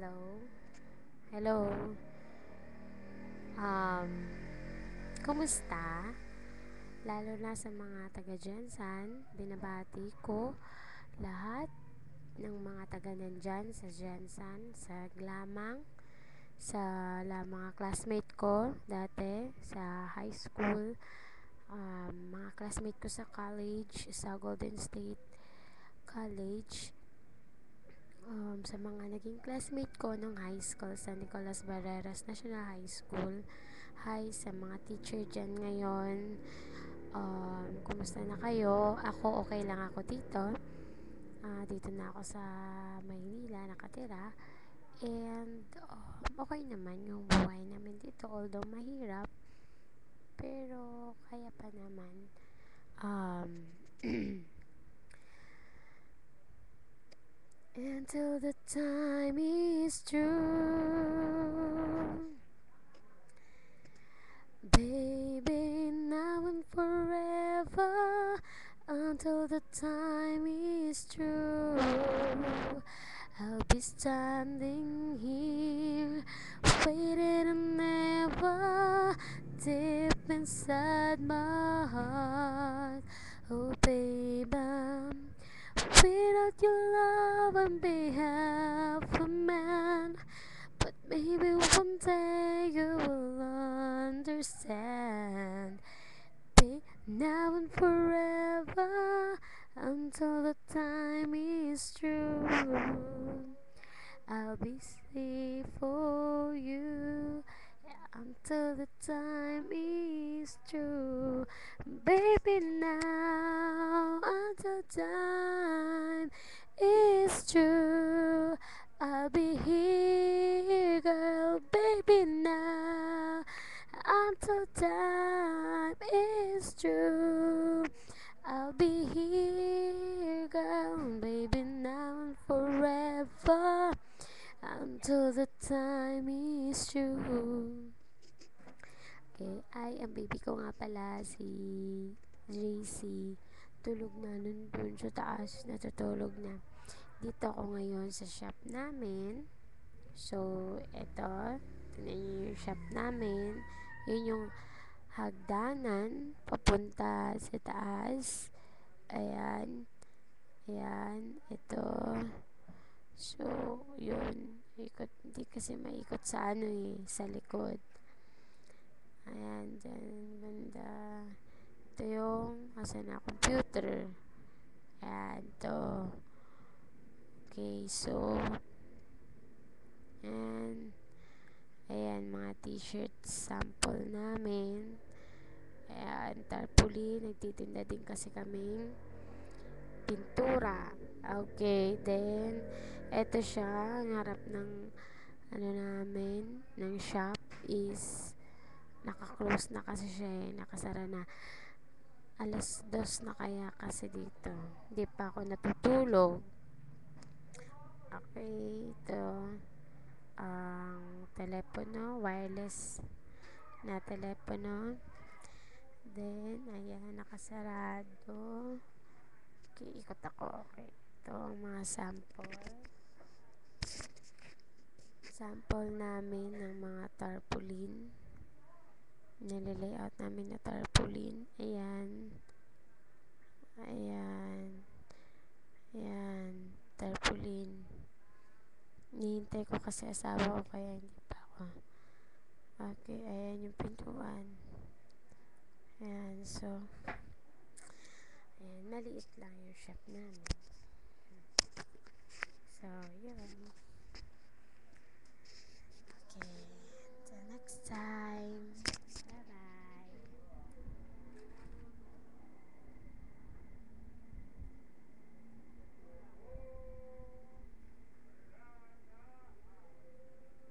Hello. Hello. Um, Kumusta? Lalo na sa mga taga Jensan, binabati ko lahat ng mga taga nandyan sa Jensan, sa Glamang, sa mga classmate ko dati sa high school, mga classmate ko sa college, sa Golden State College, sa mga naging classmate ko nung high school sa Nicolas Barreras National High School. Hi sa mga teacher dyan ngayon. Kumusta na kayo? Ako okay lang ako dito. Dito na ako sa Maynila nakatira. And okay naman yung buhay namin dito. Although mahirap, pero kaya pa naman. Um, Until the time is true, baby, now and forever. Until the time is true, I'll be standing here, waiting and never, deep inside my heart. Oh, baby, without your love and be half a man. But maybe one day you will understand. Be now and forever until the time is true. I'll be safe for you until the time is true. Baby, now until time is true. I'll be here, girl, baby, now until time is true. I'll be here, girl, baby, now and forever until the time is true. Okay, ang baby ko nga pala si JC. Tulog na nun dun sa taas, natutulog na. Dito ako ngayon sa shop namin. So, tignan nyo yung shop namin. Yun yung hagdanan papunta sa taas. Ayan. Ayan. Ito. So, yun. Ikot. Hindi kasi maikot sa sa likod. Ayan. Dyan. Banda. Ito yung asa na computer. Ayan. Ito. Okay. So, ayan. Ayan. Mga t-shirt sample namin. Ayan. Tarpaulin. Nagtitinda din kasi kaming pintura. Okay, then eto siya, ang harap ng namin, ng shop is naka-close na kasi siya nakasara na. 2:00 na kaya kasi dito. Hindi pa ako natutulog. Okay, ito ang telepono, wireless na telepono. Then, ayan, nakasarado. Okay, ikot ako. Okay. Ito ang mga sample. Sample namin ng mga tarpaulin. Nililayout namin na tarpaulin. Ayan. Ayan. Ayan. Tarpaulin. Nihintay ko kasi asawa ko kaya hindi pa ako. Okay, ayan yung pintuan. Ayan, so ayan, maliit lang yung shop namin. So, yun.